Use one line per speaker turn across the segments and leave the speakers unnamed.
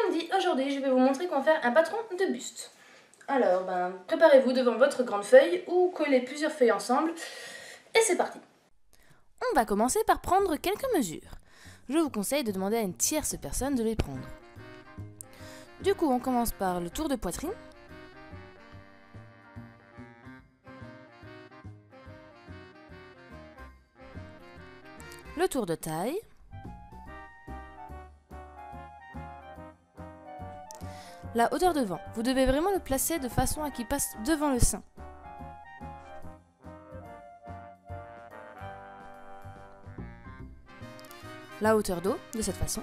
comme dit, aujourd'hui je vais vous montrer comment faire un patron de buste. Alors, préparez-vous devant votre grande feuille ou collez plusieurs feuilles ensemble et c'est parti.
On va commencer par prendre quelques mesures. Je vous conseille de demander à une tierce personne de les prendre. Du coup, on commence par le tour de poitrine. Le tour de taille. La hauteur devant. Vous devez vraiment le placer de façon à qu'il passe devant le sein. La hauteur dos, de cette façon.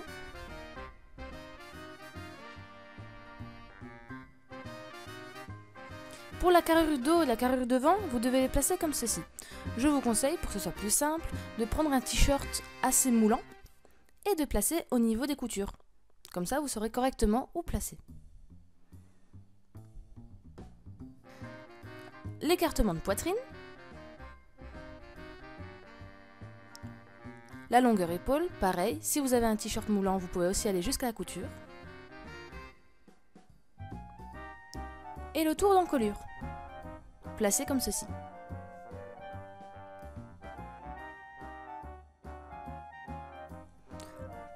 Pour la carrure dos et la carrure devant, vous devez les placer comme ceci. Je vous conseille, pour que ce soit plus simple, de prendre un t-shirt assez moulant et de placer au niveau des coutures. Comme ça, vous saurez correctement où placer. L'écartement de poitrine. La longueur épaule, pareil. Si vous avez un t-shirt moulant, vous pouvez aussi aller jusqu'à la couture. Et le tour d'encolure, placé comme ceci.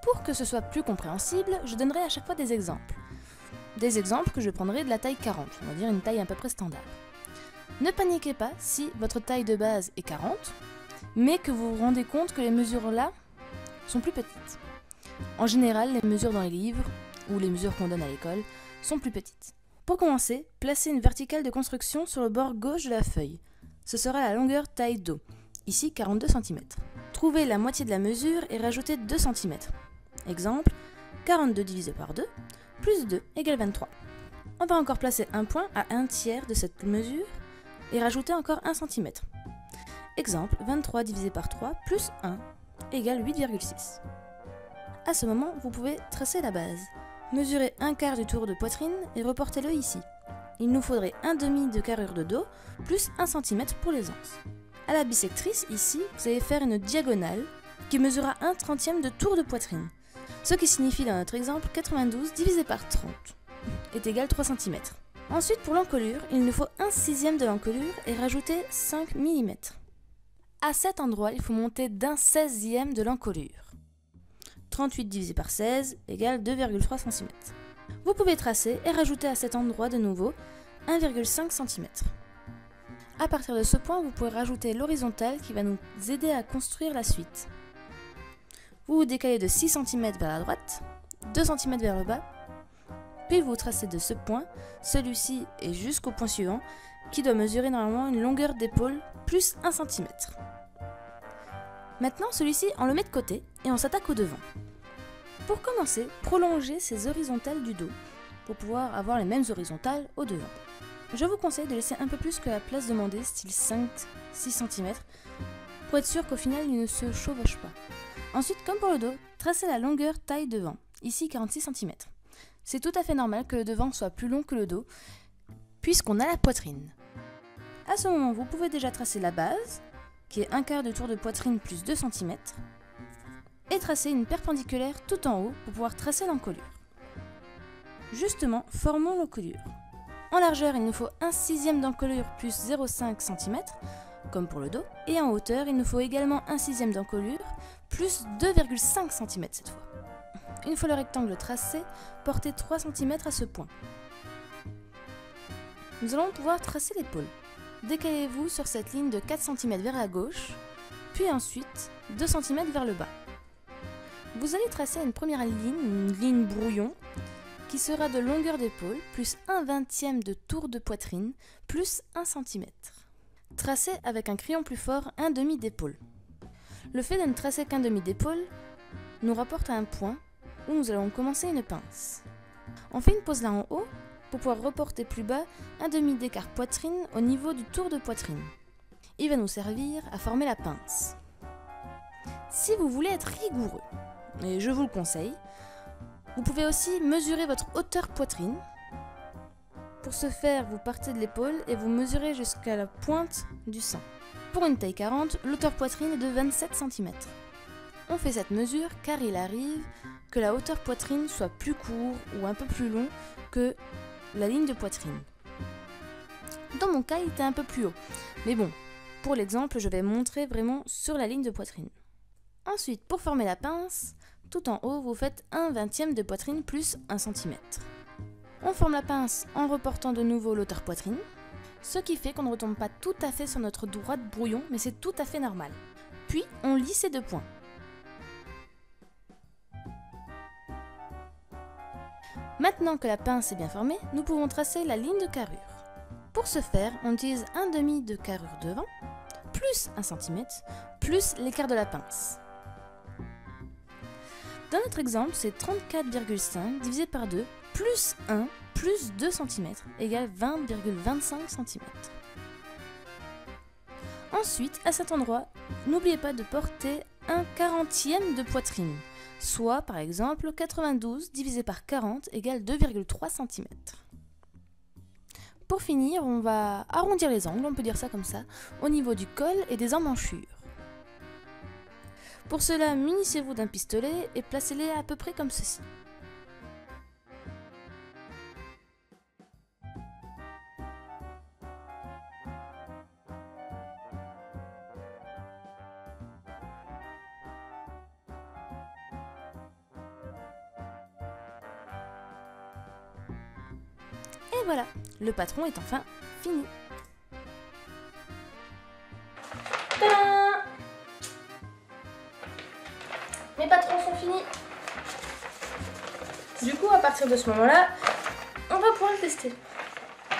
Pour que ce soit plus compréhensible, je donnerai à chaque fois des exemples. Des exemples que je prendrai de la taille 40, on va dire une taille à peu près standard. Ne paniquez pas si votre taille de base est 40, mais que vous vous rendez compte que les mesures là sont plus petites. En général, les mesures dans les livres, ou les mesures qu'on donne à l'école, sont plus petites. Pour commencer, placez une verticale de construction sur le bord gauche de la feuille. Ce sera la longueur taille dos, ici 42 cm. Trouvez la moitié de la mesure et rajoutez 2 cm. Exemple, 42 divisé par 2, plus 2 égale 23. On va encore placer un point à 1/3 de cette mesure et rajouter encore 1 cm. Exemple, 23 divisé par 3 plus 1 égale 8,6. À ce moment, vous pouvez tracer la base. Mesurez 1/4 du tour de poitrine et reportez-le ici. Il nous faudrait 1/2 de carrure de dos plus 1 cm pour les anses. À la bissectrice, ici, vous allez faire une diagonale qui mesurera 1/30 de tour de poitrine. Ce qui signifie dans notre exemple 92 divisé par 30 est égal 3 cm. Ensuite, pour l'encolure, il nous faut 1/6 de l'encolure et rajouter 5 mm. À cet endroit, il faut monter d'1/16 de l'encolure. 38 divisé par 16 égale 2,3 cm. Vous pouvez tracer et rajouter à cet endroit de nouveau 1,5 cm. À partir de ce point, vous pouvez rajouter l'horizontale qui va nous aider à construire la suite. Vous vous décalez de 6 cm vers la droite, 2 cm vers le bas, puis vous tracez de ce point, celui-ci et jusqu'au point suivant, qui doit mesurer normalement une longueur d'épaule plus 1 cm. Maintenant, celui-ci, on le met de côté et on s'attaque au devant. Pour commencer, prolongez ces horizontales du dos pour pouvoir avoir les mêmes horizontales au devant. Je vous conseille de laisser un peu plus que la place demandée, style 5-6 cm, pour être sûr qu'au final il ne se chevauche pas. Ensuite, comme pour le dos, tracez la longueur taille devant, ici 46 cm. C'est tout à fait normal que le devant soit plus long que le dos, puisqu'on a la poitrine. À ce moment, vous pouvez déjà tracer la base, qui est 1/4 de tour de poitrine plus 2 cm, et tracer une perpendiculaire tout en haut pour pouvoir tracer l'encolure. Justement, formons l'encolure. En largeur, il nous faut 1/6 d'encolure plus 0,5 cm, comme pour le dos, et en hauteur, il nous faut également 1/6 d'encolure plus 2,5 cm cette fois. Une fois le rectangle tracé, portez 3 cm à ce point. Nous allons pouvoir tracer l'épaule. Décalez-vous sur cette ligne de 4 cm vers la gauche, puis ensuite 2 cm vers le bas. Vous allez tracer une première ligne, une ligne brouillon, qui sera de longueur d'épaule plus 1/20 de tour de poitrine plus 1 cm. Tracez avec un crayon plus fort 1/2 d'épaule. Le fait de ne tracer qu'1/2 d'épaule nous rapporte à un point où nous allons commencer une pince. On fait une pause là en haut pour pouvoir reporter plus bas 1/2 d'écart poitrine au niveau du tour de poitrine. Il va nous servir à former la pince. Si vous voulez être rigoureux, et je vous le conseille, vous pouvez aussi mesurer votre hauteur poitrine. Pour ce faire, vous partez de l'épaule et vous mesurez jusqu'à la pointe du sein. Pour une taille 40, l'hauteur poitrine est de 27 cm. On fait cette mesure car il arrive que la hauteur poitrine soit plus court ou un peu plus long que la ligne de poitrine. Dans mon cas, il était un peu plus haut. Mais bon, pour l'exemple, je vais montrer vraiment sur la ligne de poitrine. Ensuite, pour former la pince, tout en haut, vous faites 1/20 de poitrine plus 1 cm. On forme la pince en reportant de nouveau l'hauteur poitrine, ce qui fait qu'on ne retombe pas tout à fait sur notre droite brouillon, mais c'est tout à fait normal. Puis, on lie ces deux points. Maintenant que la pince est bien formée, nous pouvons tracer la ligne de carrure. Pour ce faire, on utilise 1/2 de carrure devant, plus 1 cm, plus l'écart de la pince. Dans notre exemple, c'est 34,5 divisé par 2, plus 1, plus 2 cm, égale 20,25 cm. Ensuite, à cet endroit, n'oubliez pas de porter 1/40e de poitrine, soit par exemple 92 divisé par 40 égale 2,3 cm. Pour finir, on va arrondir les angles, on peut dire ça comme ça, au niveau du col et des emmanchures. Pour cela, munissez-vous d'un pistolet et placez-les à peu près comme ceci. Et voilà, le patron est enfin fini.
Tadam! Mes patrons sont finis. Du coup, à partir de ce moment-là, on va pouvoir le tester.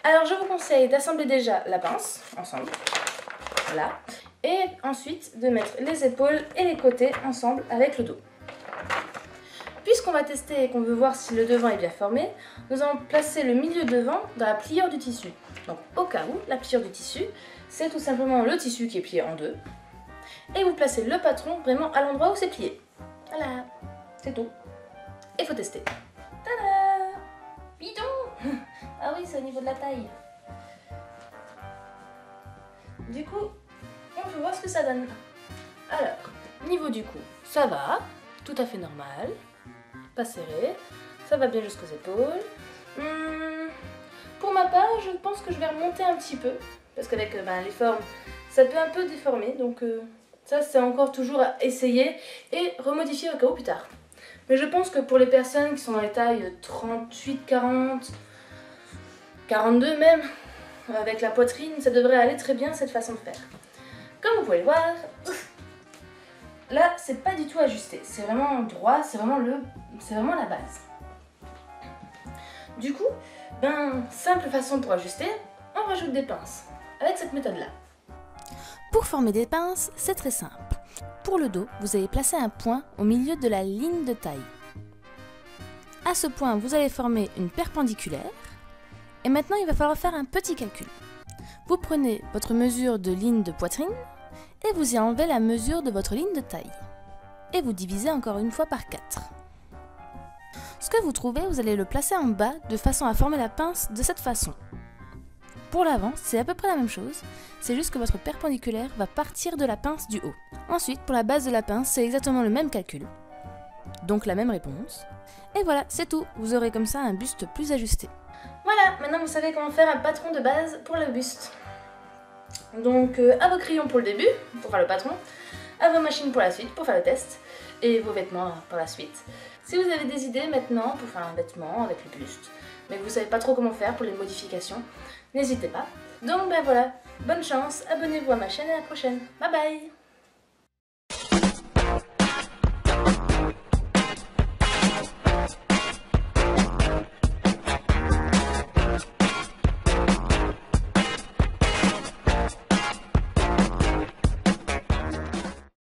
Alors, je vous conseille d'assembler déjà la pince ensemble. Voilà. Et ensuite, de mettre les épaules et les côtés ensemble avec le dos. Puisqu'on va tester et qu'on veut voir si le devant est bien formé, nous allons placer le milieu devant dans la pliure du tissu. Donc au cas où, la pliure du tissu, c'est tout simplement le tissu qui est plié en deux. Et vous placez le patron vraiment à l'endroit où c'est plié. Voilà, c'est tout. Et il faut tester. Tada! Bidon! Ah oui, c'est au niveau de la taille. Du coup, on peut voir ce que ça donne. Alors, niveau du cou, ça va, tout à fait normal. Pas serré, ça va bien jusqu'aux épaules. Pour ma part, je pense que je vais remonter un petit peu, parce qu'avec les formes, ça peut un peu déformer, donc ça c'est encore toujours à essayer et remodifier au cas où plus tard. Mais je pense que pour les personnes qui sont dans les tailles 38, 40, 42 même, avec la poitrine, ça devrait aller très bien cette façon de faire. Comme vous pouvez le voir, là, c'est pas du tout ajusté, c'est vraiment droit, c'est vraiment la base. Du coup, simple façon pour ajuster, on rajoute des pinces, avec cette méthode-là.
Pour former des pinces, c'est très simple. Pour le dos, vous allez placer un point au milieu de la ligne de taille. À ce point, vous allez former une perpendiculaire, et maintenant il va falloir faire un petit calcul. Vous prenez votre mesure de ligne de poitrine, et vous y enlevez la mesure de votre ligne de taille. Et vous divisez encore une fois par 4. Ce que vous trouvez, vous allez le placer en bas de façon à former la pince de cette façon. Pour l'avant, c'est à peu près la même chose, c'est juste que votre perpendiculaire va partir de la pince du haut. Ensuite, pour la base de la pince, c'est exactement le même calcul. Donc la même réponse. Et voilà, c'est tout, vous aurez comme ça un buste plus ajusté.
Voilà, maintenant vous savez comment faire un patron de base pour le buste. Donc à vos crayons pour le début, pour faire le patron, à vos machines pour la suite, pour faire le test, et vos vêtements pour la suite. Si vous avez des idées maintenant pour faire un vêtement avec le buste, mais que vous savez pas trop comment faire pour les modifications, n'hésitez pas. Donc voilà, bonne chance, abonnez-vous à ma chaîne et à la prochaine. Bye bye!